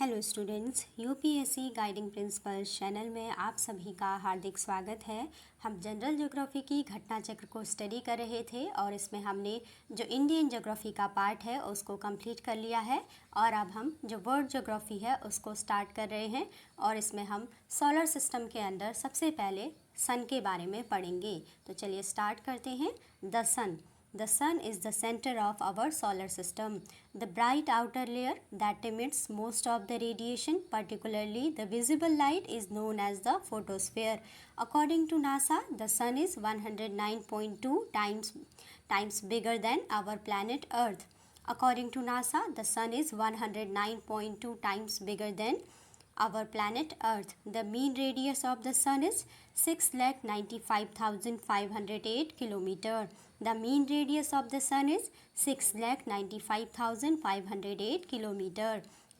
Hello students, UPSC guiding principal channel में आप सभी का हार्दिक स्वागत है। हम जनरल ज्योग्राफी की घटना चक्र को स्टडी कर रहे थे और इसमें हमने जो इंडियन ज्योग्राफी का पार्ट है उसको कंप्लीट कर लिया है और अब हम जो वर्ल्ड ज्योग्राफी है उसको स्टार्ट कर रहे हैं और इसमें हम सोलर सिस्टम के अंदर सबसे पहले सन के बारे में पढ़ेंगे। तो चलिए स्टार्ट करते हैं। The sun. The sun is the center of our solar system. The bright outer layer that emits most of the radiation, particularly the visible light, is known as the photosphere. According to NASA, the sun is 109.2 times bigger than our planet Earth. According to NASA, the sun is 109.2 times bigger than our planet Earth. The mean radius of the sun is 6,95,508 km. The mean radius of the sun is 6,95,508 km.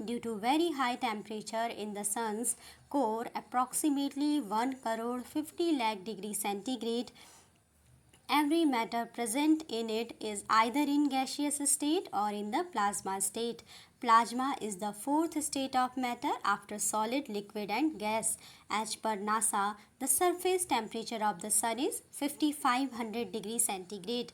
Due to very high temperature in the sun's core, approximately 1 crore 50 lakh degree centigrade, every matter present in it is either in gaseous state or in the plasma state. Plasma is the fourth state of matter after solid, liquid and gas. As per NASA, the surface temperature of the sun is 5500 degrees centigrade.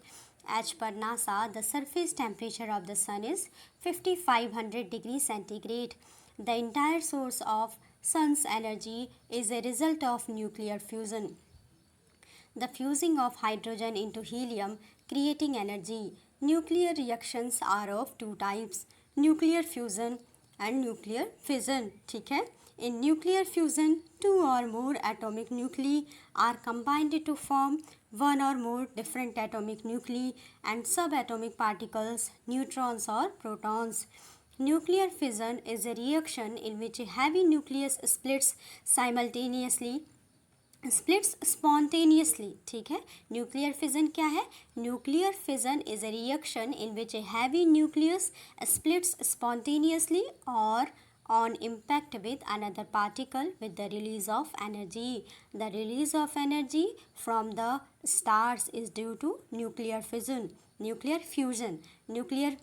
As per NASA, the surface temperature of the sun is 5500 degrees centigrade. The entire source of sun's energy is a result of nuclear fusion. The fusing of hydrogen into helium, creating energy. Nuclear reactions are of two types, nuclear fusion and nuclear fission. ठीक है. In nuclear fusion, two or more atomic nuclei are combined to form one or more different atomic nuclei and subatomic particles, neutrons or protons. Nuclear fission is a reaction in which a heavy nucleus splits spontaneously. ठीक है. Nuclear fission क्या है? Nuclear fission is a reaction in which a heavy nucleus splits spontaneously or on impact with another particle with the release of energy. The release of energy from the stars is due to nuclear fission. Nuclear fusion. Nuclear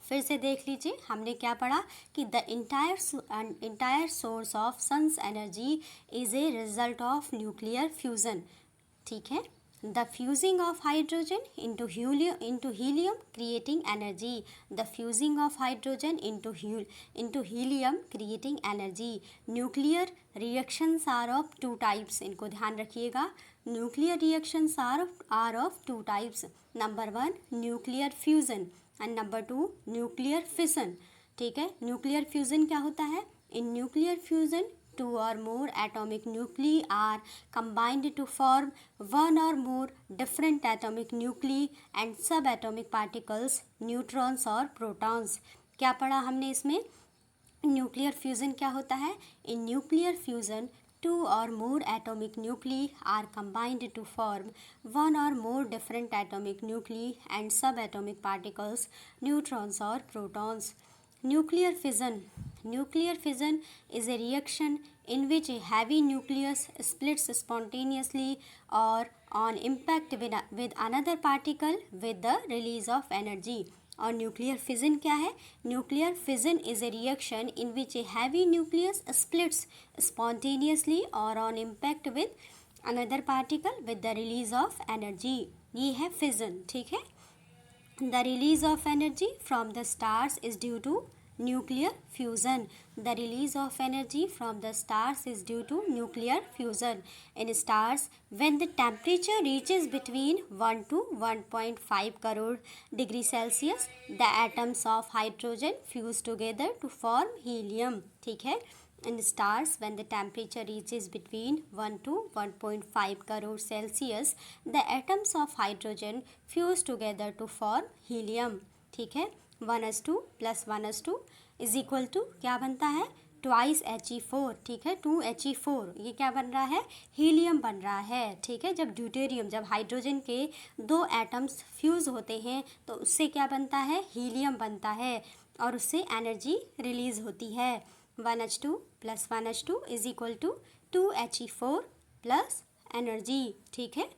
फिर से देख लीजिए, हमने क्या पढ़ा कि the entire source of sun's energy is a result of nuclear fusion. ठीक है. The fusing of hydrogen into helium creating energy. The fusing of hydrogen into helium creating energy. Nuclear reactions are of two types. इनको ध्यान रखिएगा. Nuclear reactions are of two types. Number 1 nuclear fusion and number 2 nuclear fission. ठीक है. Nuclear fusion क्या होता है? In nuclear fusion two or more atomic nuclei are combined to form one or more different atomic nuclei and subatomic particles, neutrons or protons. क्या पढ़ा हमने इसमें? Nuclear fusion क्या होता है? In nuclear fusion two or more atomic nuclei are combined to form one or more different atomic nuclei and subatomic particles, neutrons or protons. Nuclear fission. Nuclear fission is a reaction in which a heavy nucleus splits spontaneously or on impact with another particle with the release of energy. और nuclear fission क्या है? Nuclear fission is a reaction in which a heavy nucleus splits spontaneously और on impact with another particle with the release of energy. ये है fission. ठीक है. The release of energy from the stars is due to nuclear fusion. The release of energy from the stars is due to nuclear fusion. In stars, when the temperature reaches between 1 to 1.5 crore degrees Celsius, the atoms of hydrogen fuse together to form helium. ठीक है. In stars, when the temperature reaches between 1 to 1.5 crore Celsius, the atoms of hydrogen fuse together to form helium. ठीक है. 1s2 + 1s2 is equal to क्या बनता है? Twice He4. ठीक है. 2He4. ये क्या बन रहा है? हीलियम बन रहा है. ठीक है. जब ड्यूटेरियम, जब हाइड्रोजन के दो एटम्स फ्यूज़ होते हैं तो उससे क्या बनता है? हीलियम बनता है और उससे एनर्जी रिलीज़ होती है. 1H2 + 1H2 is equal to 2He4 plus energy. ठीक है.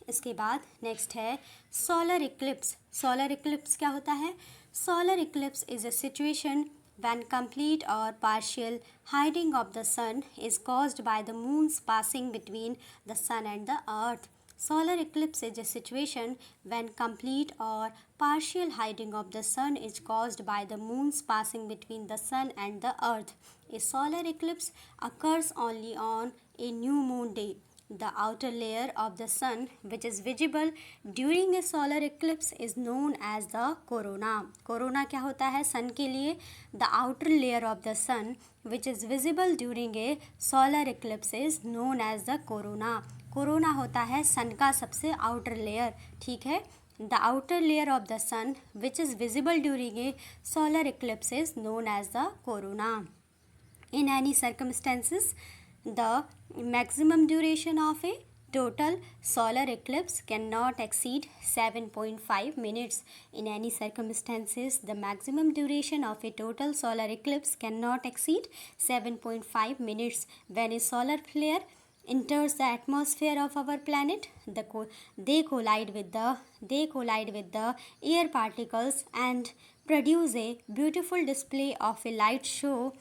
इसके बाद नेक्स्ट है सोलर इक्लिप्स. सोलर इक्लिप्स क्या होता है? Solar eclipse is a situation when complete or partial hiding of the sun is caused by the moon's passing between the sun and the earth. Solar eclipse is a situation when complete or partial hiding of the sun is caused by the moon's passing between the sun and the earth. A solar eclipse occurs only on a new moon day. The outer layer of the sun, which is visible during a solar eclipse, is known as the corona. Corona क्या होता है sun के लिए? The outer layer of the sun, which is visible during a solar eclipse, is known as the corona. Corona होता है sun का सबसे outer layer, ठीक है. The outer layer of the sun which is visible during a solar eclipse is known as the corona. In any circumstances the maximum duration of a total solar eclipse cannot exceed 7.5 minutes. In any circumstances, the maximum duration of a total solar eclipse cannot exceed 7.5 minutes. When a solar flare enters the atmosphere of our planet, they collide with the air particles and produce a beautiful display of a light show,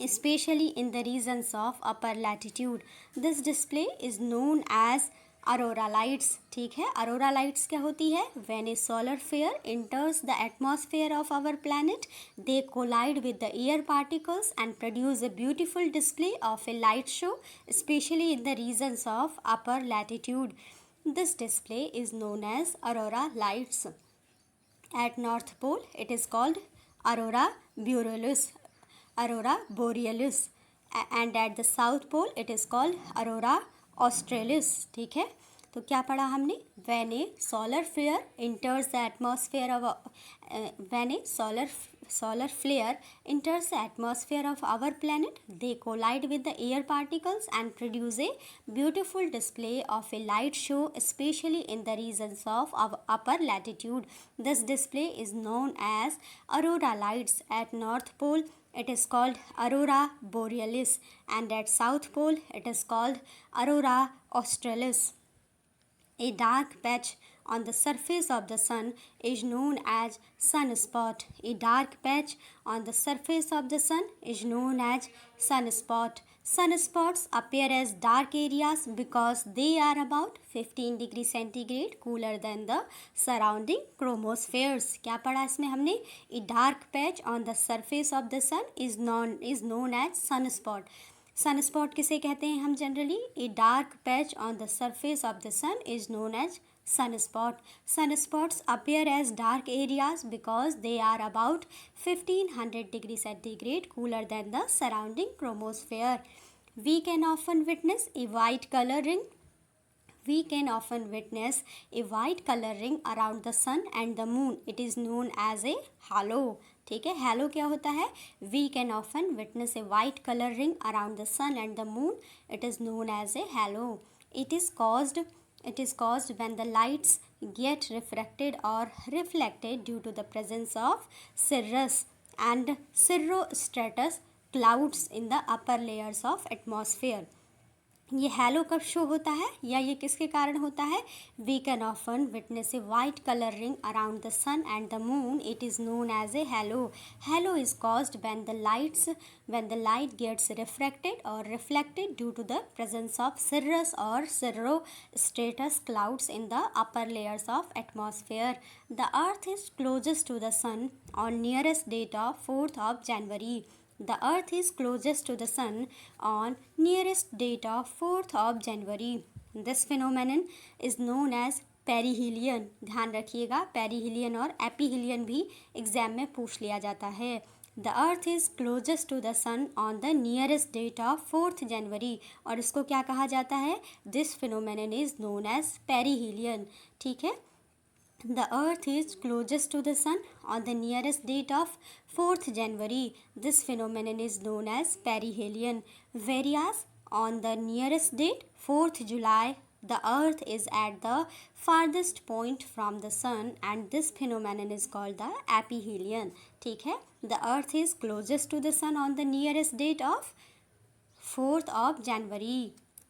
especially in the regions of upper latitude. This display is known as aurora lights, ठीक है. Aurora lights क्या होती है? When a solar flare enters the atmosphere of our planet, they collide with the air particles and produce a beautiful display of a light show, especially in the regions of upper latitude. This display is known as aurora lights. At north pole it is called aurora borealis and at the south pole it is called aurora australis, ठीक है. तो क्या पढ़ा हमने? When a solar flare enters the atmosphere of when a solar flare enters the atmosphere of our planet, they collide with the air particles and produce a beautiful display of a light show, especially in the regions of upper latitude. This display is known as aurora lights. At North Pole it is called aurora borealis and at South Pole it is called aurora australis. A dark patch on the surface of the sun is known as sunspot. A dark patch on the surface of the sun is known as sunspot. Sunspots appear as dark areas because they are about 15 degree centigrade cooler than the surrounding chromospheres. क्या पढ़ा इसमें हमने? A dark patch on the surface of the sun is known as sunspot. Sunspot किसे कहते हैं हम generally? A dark patch on the surface of the sun is known as sunspot. Sunspots appear as dark areas because they are about 1500 degree centigrade cooler than the surrounding chromosphere. We can often witness a white color ring around the sun and the moon. It is known as a halo. ठीक है, halo क्या होता है? We can often witness a white color ring around the sun and the moon. It is known as a halo. It is caused when the lights get refracted or reflected due to the presence of cirrus and cirrostratus clouds in the upper layers of atmosphere. ये halo कब show होता है या ये किसके कारण होता है? We can often witness a white colour ring around the sun and the moon. It is known as a halo. Halo is caused when the light gets refracted और reflected due to the presence of cirrus और cirrostratus clouds in the upper layers of atmosphere. The earth is closest to the sun on nearest date of 4th of January. The earth is closest to the sun on nearest date of 4th of January. This phenomenon is known as perihelion. ध्यान रखिएगा, perihelion और aphelion भी exam में पूछ लिया जाता है. The earth is closest to the sun on the nearest date of 4th January. और इसको क्या कहा जाता है? This phenomenon is known as perihelion. ठीक है. The earth is closest to the sun on the nearest date of 4th January. This phenomenon is known as perihelion. Whereas on the nearest date 4th July, the earth is at the farthest point from the sun and this phenomenon is called the aphelion. ठीक है. The earth is closest to the sun on the nearest date of 4th of January.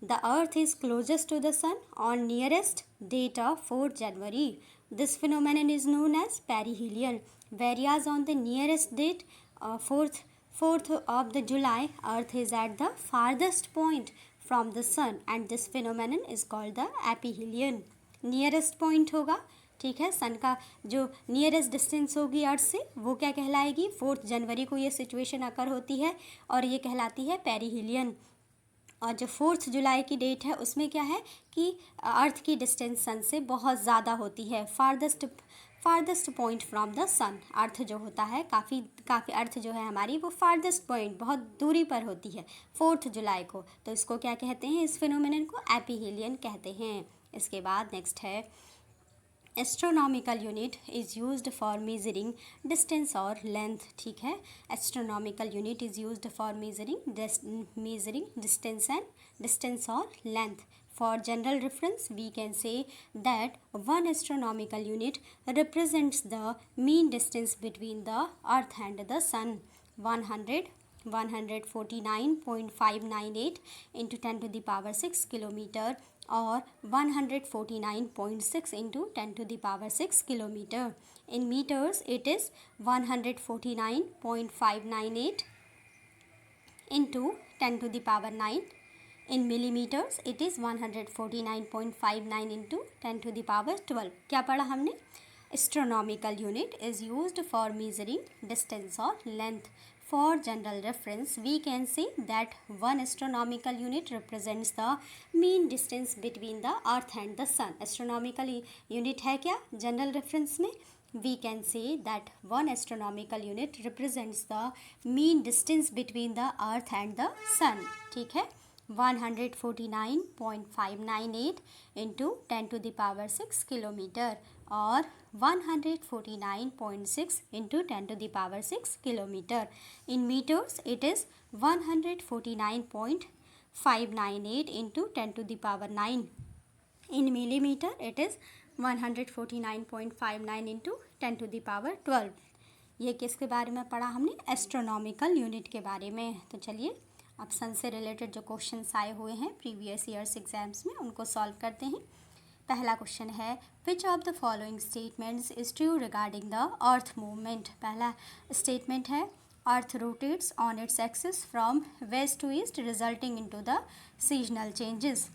The earth is closest to the sun on nearest date of 4th January. This phenomenon is known as perihelion. Whereas on the nearest date 4th of the July, Earth is at the farthest point from the sun and this phenomenon is called the aphelion. Nearest point होगा, ठीक है, sun का जो nearest distance होगी अर्थ से वो क्या कहलाएगी, 4 जनवरी को ये सिचुएशन अकर होती है और ये कहलाती है पेरिहिलियन। और जो 4 जुलाई की डेट है उसमें क्या है कि अर्थ की डिस्टेंस सन से बहुत ज़्यादा होती है, फारदेस्ट पॉइंट फ्रॉम द सन। अर्थ जो होता है काफ़ी अर्थ जो है हमारी वो फारदेस्ट पॉइंट बहुत दूरी पर होती है 4 जुलाई को, तो इसको क्या कहते हैं, इस फिनोमेनन को एपीहीलियन कहते हैं। इसके बाद नेक्स्ट है astronomical unit is used for measuring distance और लेंथ, ठीक है, astronomical unit is used for measuring distance और length. For general reference, we can say that one astronomical unit represents the mean distance between the Earth and the Sun. 149.598 into 10 to the power 6 kilometer or 149.6 into 10 to the power 6 kilometer. In meters, it is 149.598 into 10 to the power 9. In millimeters, it is 149.59 into 10 to the power 12. क्या पढ़ा हमने? Astronomical unit is used for measuring distance or length. For general reference, we can say that one astronomical unit represents the mean distance between the Earth and the Sun. Astronomical unit है क्या? General reference में we can say that one astronomical unit represents the mean distance between the Earth and the Sun. ठीक है, 149.598 into 10 to the power 6 kilometer or 149.6 into 10 to the power 6 kilometer. In meters, it is 149.598 into 10 to the power 9. In millimeter, it is 149.59 into 10 to the power 12. ये किसके बारे में पढ़ा हमने? Astronomical unit के बारे में। तो चलिए अब सन से रिलेटेड जो क्वेश्चंस आए हुए हैं प्रीवियस ईयर्स एग्जाम्स में उनको सॉल्व करते हैं। पहला क्वेश्चन है which of the following statements is true regarding the earth movement. पहला स्टेटमेंट है earth rotates on its axis from west to east resulting into the seasonal changes.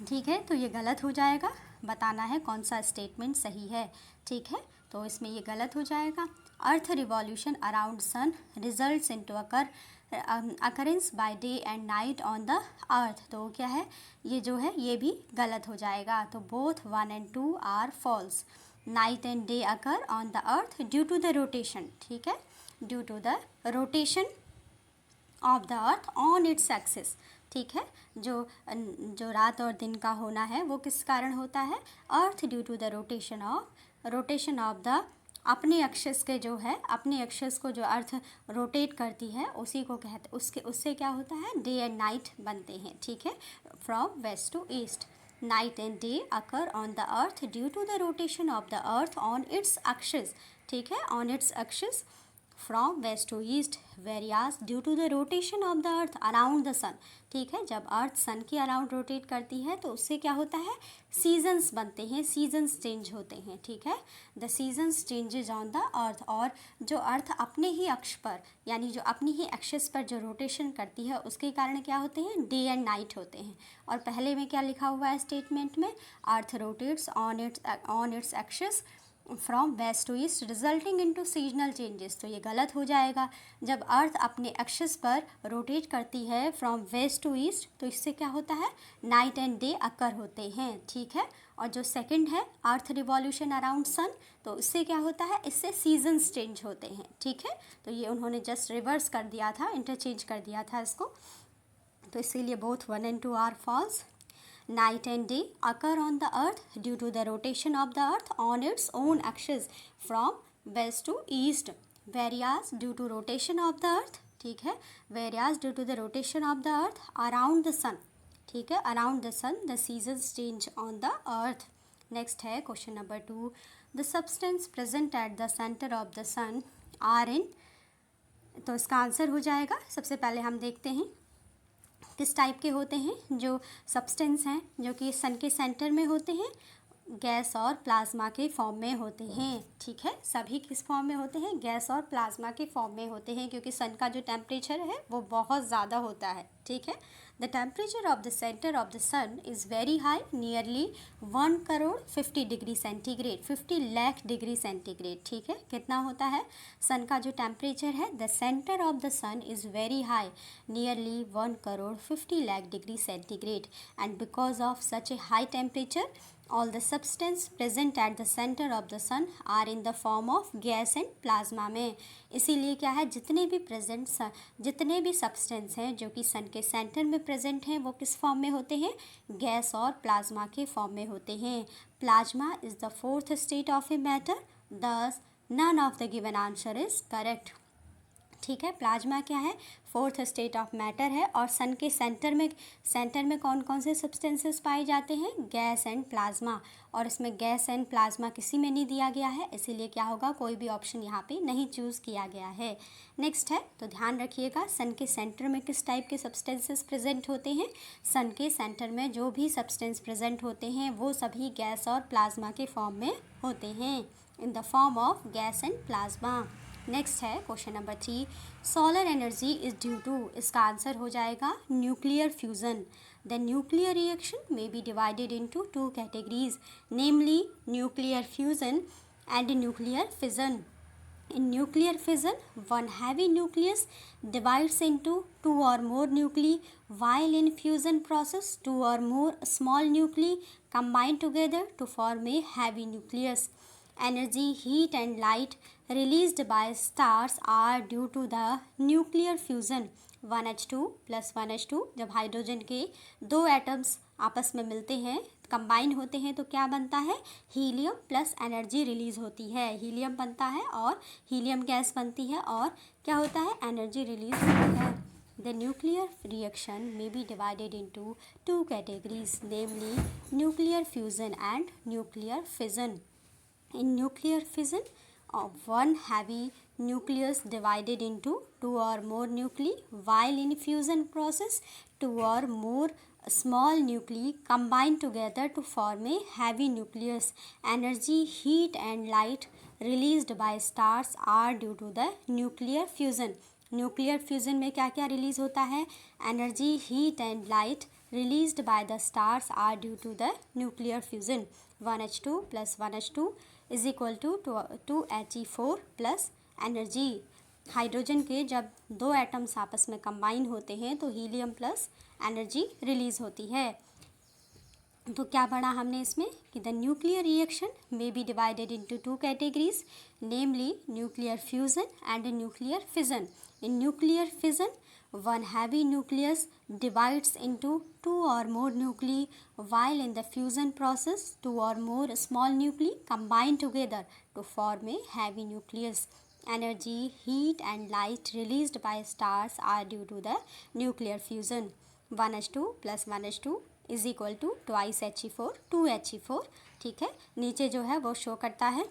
ठीक है, तो ये गलत हो जाएगा, बताना है कौन सा स्टेटमेंट सही है। ठीक है, तो इसमें ये गलत हो जाएगा। Earth revolution around sun results into occurrence by day and night on the earth. तो क्या है, ये जो है ये भी गलत हो जाएगा। तो both 1 and 2 are false. Night and day occur on the earth due to the rotation, ठीक है, due to the rotation of the earth on its axis. ठीक है, जो रात और दिन का होना है वो किस कारण होता है, earth due to the rotation of the अपने अक्षस के जो है अपने अक्षस को जो अर्थ रोटेट करती है उसी को कहते उससे क्या होता है, डे एंड नाइट बनते हैं। ठीक है, from west to east night and day occur on the earth due to the rotation of the earth on its axis. ठीक है, on its axis from west to east varies due to the rotation of the earth around the sun. ठीक है, जब अर्थ सन के around rotate करती है तो उससे क्या होता है, सीजन्स बनते हैं, सीजन्स चेंज होते हैं। ठीक है, the seasons changes on the अर्थ। और जो अर्थ अपने ही अक्ष पर यानी जो अपनी ही एक्सिस पर जो रोटेशन करती है उसके कारण क्या होते हैं, डे एंड नाइट होते हैं। और पहले में क्या लिखा हुआ है स्टेटमेंट में, earth rotates on its axis from west to east resulting into seasonal changes. तो ये गलत हो जाएगा। जब अर्थ अपने एक्सिस पर रोटेट करती है फ्रॉम वेस्ट टू ईस्ट तो इससे क्या होता है, नाइट एंड डे अकर होते हैं। ठीक है, और जो सेकंड है अर्थ रिवॉल्यूशन अराउंड सन, तो इससे क्या होता है, इससे सीजन्स चेंज होते हैं। ठीक है, तो ये उन्होंने जस्ट रिवर्स कर दिया था, इंटरचेंज कर दिया था इसको, तो इसीलिए both 1 and 2 are false. Night and day occur on the earth due to the rotation of the earth on its own axis from west to east. Whereas due to rotation of the earth, ठीक है, whereas due to the rotation of the earth around the sun, ठीक है, around the sun the seasons change on the earth. Next है question number 2. The substance present at the center of the sun are in, तो इसका answer हो जाएगा, सबसे पहले हम देखते हैं किस टाइप के होते हैं जो सब्सटेंस हैं जो कि सन के सेंटर में होते हैं। गैस और प्लाज्मा के फॉर्म में होते हैं, ठीक है। सभी किस फॉर्म में होते हैं? गैस और प्लाज्मा के फॉर्म में होते हैं, क्योंकि सन का जो टेम्परेचर है वो बहुत ज़्यादा होता है, ठीक है। The temperature of the centre of the sun is very high, nearly 1 crore 50 degree centigrade, 50 lakh degree centigrade, ठीक है। कितना होता है सन का जो टेम्परेचर है? The centre of the sun is very high, nearly 1 crore 50 lakh degree centigrade, and because of such a high temperature all the substance present at the center of the sun are in the form of gas and plasma में। इसीलिए क्या है, जितने भी substance हैं जो कि सन के सेंटर में प्रेजेंट हैं वो किस फॉर्म में होते हैं? गैस और प्लाज्मा के फॉर्म में होते हैं। Plasma is the fourth state of a matter, thus none of the given answer is correct, ठीक है। प्लाज्मा क्या है? फोर्थ स्टेट ऑफ मैटर है, और सन के सेंटर में कौन कौन से सब्सटेंसेस पाए जाते हैं? गैस एंड प्लाज्मा, और इसमें गैस एंड प्लाज्मा किसी में नहीं दिया गया है, इसीलिए क्या होगा, कोई भी ऑप्शन यहाँ पे नहीं चूज़ किया गया है। नेक्स्ट है, तो ध्यान रखिएगा, सन के सेंटर में किस टाइप के सब्सटेंसेस प्रेजेंट होते हैं? सन के सेंटर में जो भी सब्सटेंस प्रेजेंट होते हैं वो सभी गैस और प्लाज्मा के फॉर्म में होते हैं, in the form of gas and plasma. Next है question number 3, solar energy is due to, इसका आंसर हो जाएगा nuclear fusion. The nuclear reaction में be divided into 2 categories, namely nuclear fusion and nuclear fission. In nuclear fission, one heavy nucleus divides into 2 or more nuclei, while in fusion process 2 or more small nuclei combine together to form a heavy nucleus. Energy, heat and light released by stars are due to the nuclear fusion. 1H2 plus 1H2, जब hydrogen के दो atoms आपस में मिलते हैं, combine होते हैं, तो क्या बनता है? हीलियम प्लस एनर्जी रिलीज होती है, हीलियम बनता है और हीलियम गैस बनती है, और क्या होता है? एनर्जी रिलीज होती है। द न्यूक्लियर रिएक्शन में be divided into 2 categories, namely nuclear fusion and nuclear fission. In nuclear fission, one heavy nucleus divided into 2 or more nuclei, while in fusion process 2 or more small nuclei combine together to form a heavy nucleus. Energy, heat and light released by stars are due to the nuclear fusion. Nuclear fusion में क्या क्या release होता है? Energy, heat and light released by the stars are due to the nuclear fusion. 1H2 plus 1H2 is equal to 2He4 plus energy. Hydrogen के जब दो atoms आपस में कंबाइन होते हैं तो हीलियम प्लस एनर्जी रिलीज होती है। तो क्या पढ़ा हमने इसमें कि द न्यूक्लियर रिएक्शन में be divided into 2 categories, namely nuclear fusion and nuclear fission. In nuclear fission, one heavy nucleus divides into 2 or more nuclei, while in the fusion process 2 or more small nuclei combine together to form a heavy nucleus. Energy, heat and light released by stars are due to the nuclear fusion. 1H2 plus 1H2 is equal to twice He4, 2He4, ठीक है। नीचे जो है वो show करता है,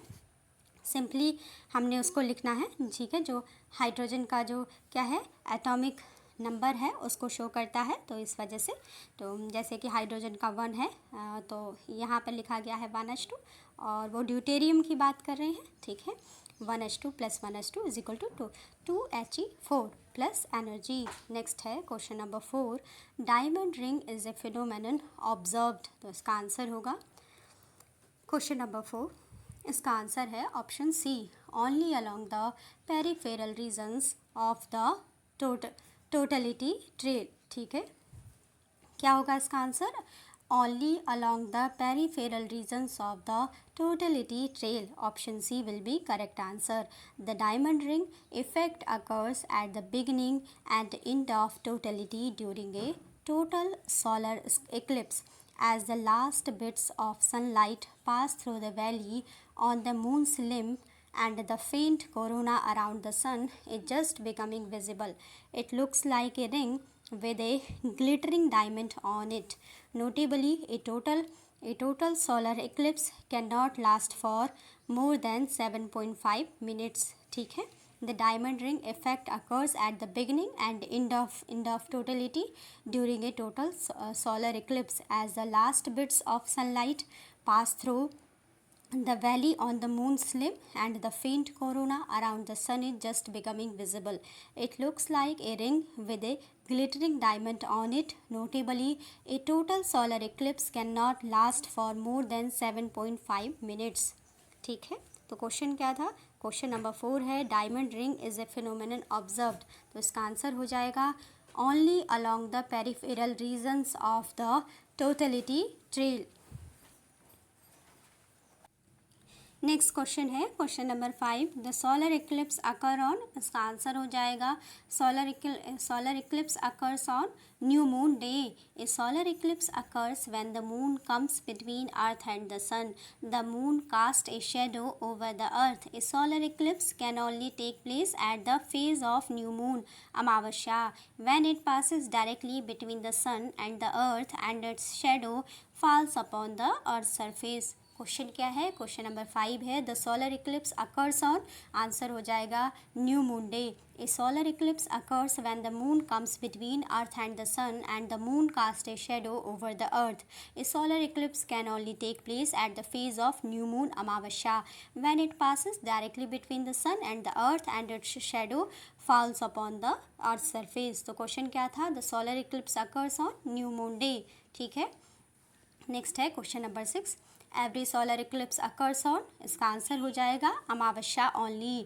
simply हमने उसको लिखना है, ठीक है। जो हाइड्रोजन का जो क्या है एटॉमिक नंबर है उसको शो करता है, तो इस वजह से, तो जैसे कि हाइड्रोजन का 1 है तो यहाँ पर लिखा गया है 1H2, और वो ड्यूटेरियम की बात कर रहे हैं, ठीक है। 1H2 plus 1H2 is equal to 2He4 plus energy. Next है question number 4, diamond ring is a phenomenon observed, तो इसका आंसर होगा क्वेश्चन नंबर 4, इसका आंसर है option C, only along the peripheral regions of the totality trail, ठीक है। क्या होगा इसका answer? Only along the peripheral regions of the totality trail, option C will be correct answer. The diamond ring effect occurs at the beginning and end of totality during a total solar eclipse, as the last bits of sunlight pass through the valley on the moon's limb and the faint corona around the sun is just becoming visible. It looks like a ring with a glittering diamond on it. Notably, a total solar eclipse cannot last for more than 7.5 minutes, ठीक है। The diamond ring effect occurs at the beginning and end of totality during a total solar eclipse, as the last bits of sunlight pass through the valley on the moon's slim, and the faint corona around the sun is just becoming visible. It looks like a ring with a glittering diamond on it. Notably, a total solar eclipse cannot last for more than 7.5 minutes. ठीक है, तो question क्या था? Question number 4 है diamond ring is a phenomenon observed. तो इसका answer हो जाएगा only along the peripheral regions of the totality trail. Next question है question number 5, the solar eclipse occur on. इसका आंसर हो जाएगा solar eclipse occurs on new moon day. A solar eclipse occurs when the moon comes between earth and the sun. The moon cast a shadow over the earth. A solar eclipse can only take place at the phase of new moon amavasya when it passes directly between the sun and the earth and its shadow falls upon the earth surface. Question क्या है? Question number 5 है the solar eclipse occurs on. Answer हो जाएगा new moon day. A solar eclipse occurs when the moon comes between earth and the sun and the moon cast a shadow over the earth. A solar eclipse can only take place at the phase of new moon amavasya when it passes directly between the sun and the earth and its shadow falls upon the earth surface. तो question क्या था? The solar eclipse occurs on new moon day. ठीक है, next है question number 6, every solar eclipse occurs on. इसका answer हो जाएगा amavasya only.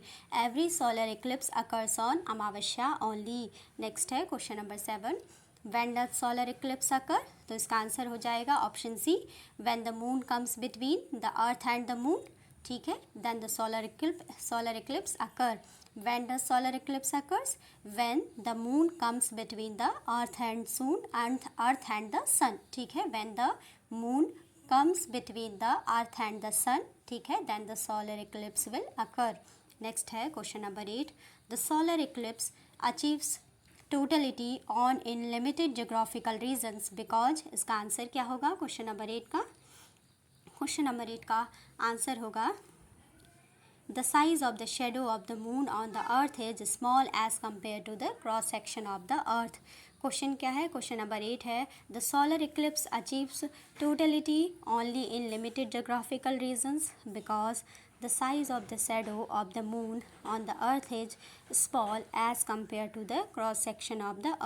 Every solar eclipse occurs on amavasya only. Next है question number 7, when does solar eclipse occur. तो इसका answer हो जाएगा option C, when the moon comes between the earth and the moon. ठीक है, then the solar eclipse occur. When does solar eclipse occurs? When the moon comes between the earth and the sun. ठीक है, when the moon comes between the earth and the sun, ठीक है, then the solar eclipse will occur. Next है question number 8, the solar eclipse achieves totality on in limited geographical regions because। इसका answer क्या होगा question number 8 का? Question number 8 का answer होगा the size of the shadow of the moon on the earth is small as compared to the cross section of the earth। Question क्या है? Question number 8 है the solar eclipse achieves totality only in limited geographical regions because the size of the shadow of the moon on the earth is small as compared to the cross section of the earth।